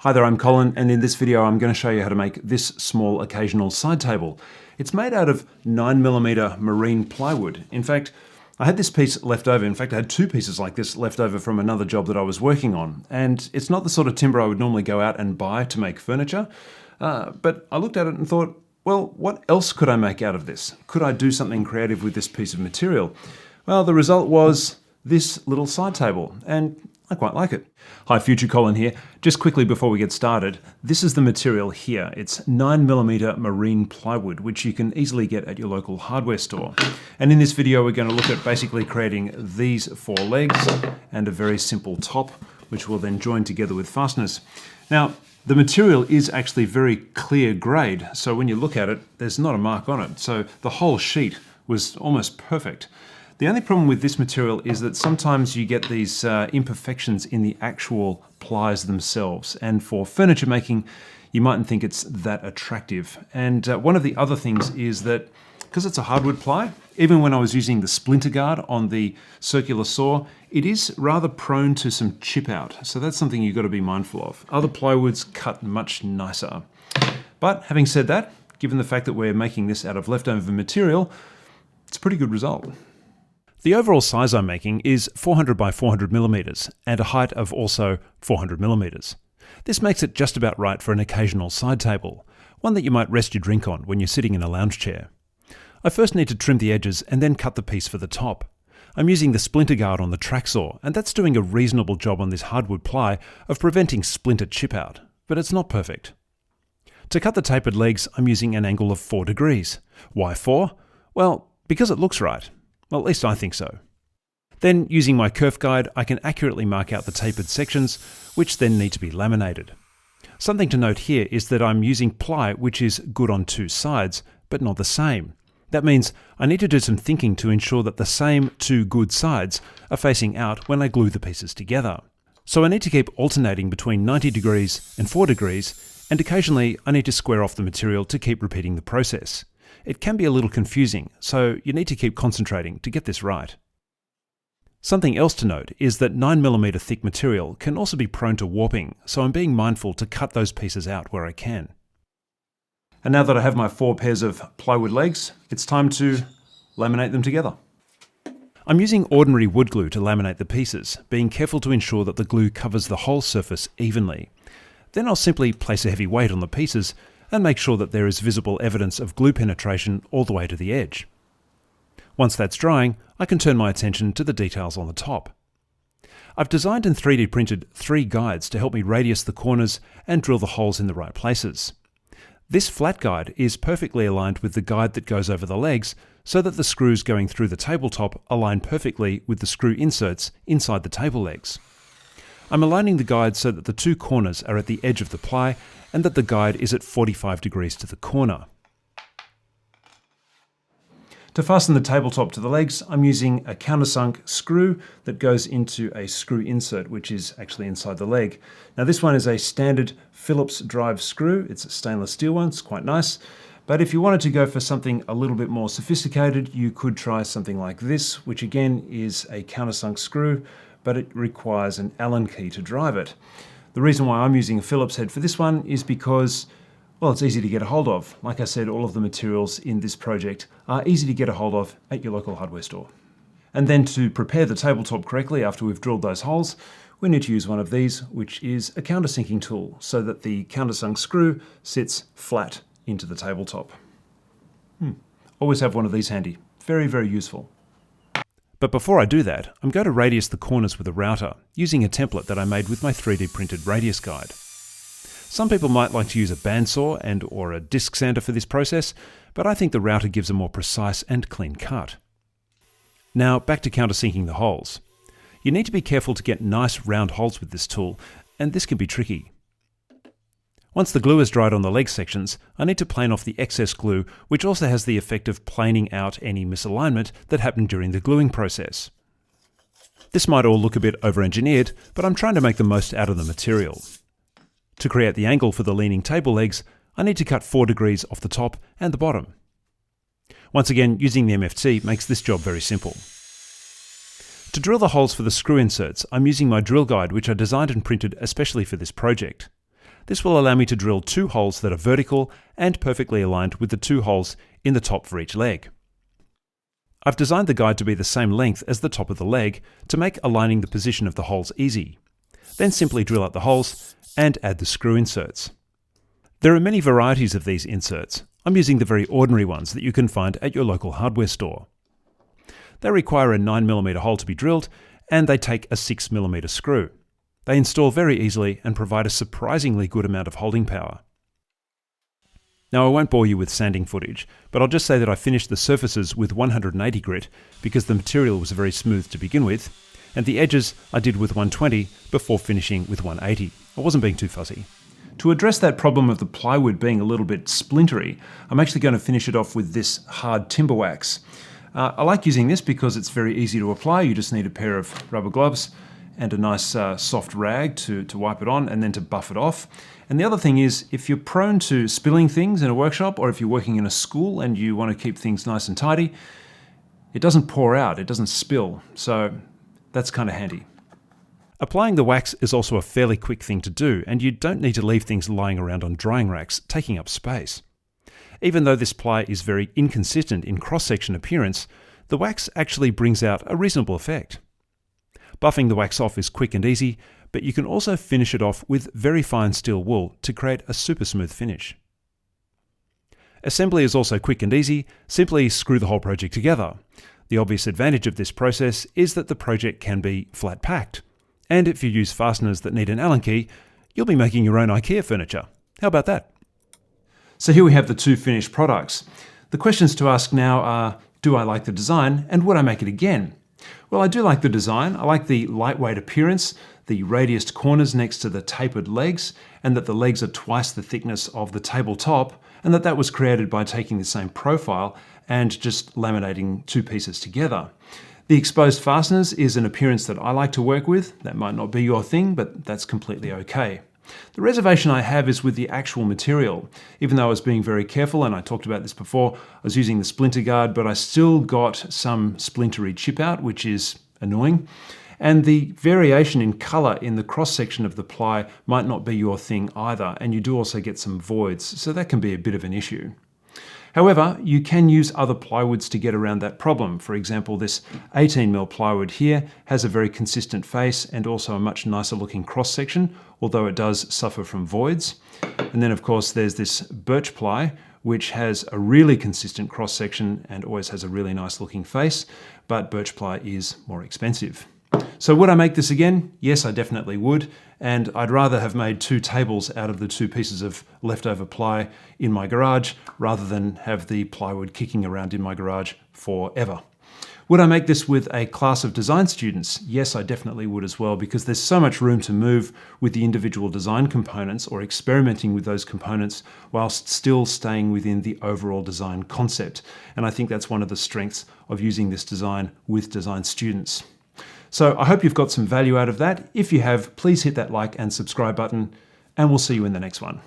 Hi there, I'm Colin, and in this video I'm going to show you how to make this small occasional side table. It's made out of 9mm marine plywood. In fact, I had this piece left over. In fact, I had two pieces like this left over from another job that I was working on. And it's not the sort of timber I would normally go out and buy to make furniture. But I looked at it and thought, well, what else could I make out of this? Could I do something creative with this piece of material? Well, the result was this little side table, and I quite like it. Hi, Future Colin here. Just quickly before we get started, this is the material here. It's 9mm marine plywood, which you can easily get at your local hardware store. And in this video, we're going to look at basically creating these four legs and a very simple top, which will then join together with fasteners. Now, the material is actually very clear grade, so when you look at it, there's not a mark on it. So the whole sheet was almost perfect. The only problem with this material is that sometimes you get these imperfections in the actual plies themselves. And for furniture making, you mightn't think it's that attractive. And one of the other things is that because it's a hardwood ply, even when I was using the splinter guard on the circular saw, it is rather prone to some chip out. So that's something you've got to be mindful of. Other plywoods cut much nicer. But having said that, given the fact that we're making this out of leftover material, it's a pretty good result. The overall size I'm making is 400 by 400mm and a height of also 400mm. This makes it just about right for an occasional side table, one that you might rest your drink on when you're sitting in a lounge chair. I first need to trim the edges and then cut the piece for the top. I'm using the splinter guard on the track saw, and that's doing a reasonable job on this hardwood ply of preventing splinter chip out, but it's not perfect. To cut the tapered legs, I'm using an angle of 4 degrees. Why 4? Well, because it looks right. Well, at least I think so. Then, using my kerf guide, I can accurately mark out the tapered sections, which then need to be laminated. Something to note here is that I'm using ply which is good on two sides, but not the same. That means I need to do some thinking to ensure that the same two good sides are facing out when I glue the pieces together. So I need to keep alternating between 90 degrees and 4 degrees, and occasionally I need to square off the material to keep repeating the process. It can be a little confusing, so you need to keep concentrating to get this right. Something else to note is that 9mm thick material can also be prone to warping, so I'm being mindful to cut those pieces out where I can. And now that I have my 4 pairs of plywood legs, it's time to laminate them together. I'm using ordinary wood glue to laminate the pieces, being careful to ensure that the glue covers the whole surface evenly. Then I'll simply place a heavy weight on the pieces and make sure that there is visible evidence of glue penetration all the way to the edge. Once that's drying, I can turn my attention to the details on the top. I've designed and 3D printed 3 guides to help me radius the corners and drill the holes in the right places. This flat guide is perfectly aligned with the guide that goes over the legs so that the screws going through the tabletop align perfectly with the screw inserts inside the table legs. I'm aligning the guide so that the 2 corners are at the edge of the ply and that the guide is at 45 degrees to the corner. To fasten the tabletop to the legs, I'm using a countersunk screw that goes into a screw insert, which is actually inside the leg. Now this one is a standard Phillips drive screw. It's a stainless steel one, it's quite nice. But if you wanted to go for something a little bit more sophisticated, you could try something like this, which again is a countersunk screw, but it requires an Allen key to drive it. The reason why I'm using a Phillips head for this one is because, well, it's easy to get a hold of. Like I said, all of the materials in this project are easy to get a hold of at your local hardware store. And then to prepare the tabletop correctly after we've drilled those holes, we need to use one of these, which is a countersinking tool, so that the countersunk screw sits flat into the tabletop. Always have one of these handy. Very, very useful. But before I do that, I'm going to radius the corners with a router, using a template that I made with my 3D printed radius guide. Some people might like to use a bandsaw or a disc sander for this process, but I think the router gives a more precise and clean cut. Now back to countersinking the holes. You need to be careful to get nice round holes with this tool, and this can be tricky. Once the glue is dried on the leg sections, I need to plane off the excess glue, which also has the effect of planing out any misalignment that happened during the gluing process. This might all look a bit over-engineered, but I'm trying to make the most out of the material. To create the angle for the leaning table legs, I need to cut 4 degrees off the top and the bottom. Once again, using the MFT makes this job very simple. To drill the holes for the screw inserts, I'm using my drill guide, which I designed and printed especially for this project. This will allow me to drill 2 holes that are vertical and perfectly aligned with the 2 holes in the top for each leg. I've designed the guide to be the same length as the top of the leg to make aligning the position of the holes easy. Then simply drill out the holes and add the screw inserts. There are many varieties of these inserts. I'm using the very ordinary ones that you can find at your local hardware store. They require a 9mm hole to be drilled, and they take a 6mm screw. They install very easily and provide a surprisingly good amount of holding power. Now, I won't bore you with sanding footage, but I'll just say that I finished the surfaces with 180 grit because the material was very smooth to begin with, and the edges I did with 120 before finishing with 180. I wasn't being too fussy. To address that problem of the plywood being a little bit splintery, I'm actually going to finish it off with this hard timber wax. I like using this because it's very easy to apply. You just need a pair of rubber gloves and a nice soft rag to wipe it on and then to buff it off. And the other thing is, if you're prone to spilling things in a workshop, or if you're working in a school and you want to keep things nice and tidy, it doesn't pour out, it doesn't spill. So that's kind of handy. Applying the wax is also a fairly quick thing to do, and you don't need to leave things lying around on drying racks, taking up space. Even though this ply is very inconsistent in cross-section appearance, the wax actually brings out a reasonable effect. Buffing the wax off is quick and easy, but you can also finish it off with very fine steel wool to create a super smooth finish. Assembly is also quick and easy. Simply screw the whole project together. The obvious advantage of this process is that the project can be flat packed. And if you use fasteners that need an Allen key, you'll be making your own IKEA furniture. How about that? So here we have the 2 finished products. The questions to ask now are, do I like the design and would I make it again? Well, I do like the design. I like the lightweight appearance, the radiused corners next to the tapered legs, and that the legs are twice the thickness of the tabletop, and that was created by taking the same profile and just laminating 2 pieces together. The exposed fasteners is an appearance that I like to work with. That might not be your thing, but that's completely okay. The reservation I have is with the actual material. Even though I was being very careful, and I talked about this before, I was using the splinter guard, but I still got some splintery chip out, which is annoying. And the variation in color in the cross-section of the ply might not be your thing either, and you do also get some voids, so that can be a bit of an issue. However, you can use other plywoods to get around that problem. For example, this 18mm plywood here has a very consistent face and also a much nicer looking cross-section, although it does suffer from voids. And then of course there's this birch ply, which has a really consistent cross-section and always has a really nice looking face, but birch ply is more expensive. So would I make this again? Yes, I definitely would. And I'd rather have made 2 tables out of the 2 pieces of leftover ply in my garage rather than have the plywood kicking around in my garage forever. Would I make this with a class of design students? Yes, I definitely would as well, because there's so much room to move with the individual design components or experimenting with those components whilst still staying within the overall design concept. And I think that's one of the strengths of using this design with design students. So I hope you've got some value out of that. If you have, please hit that like and subscribe button, and we'll see you in the next one.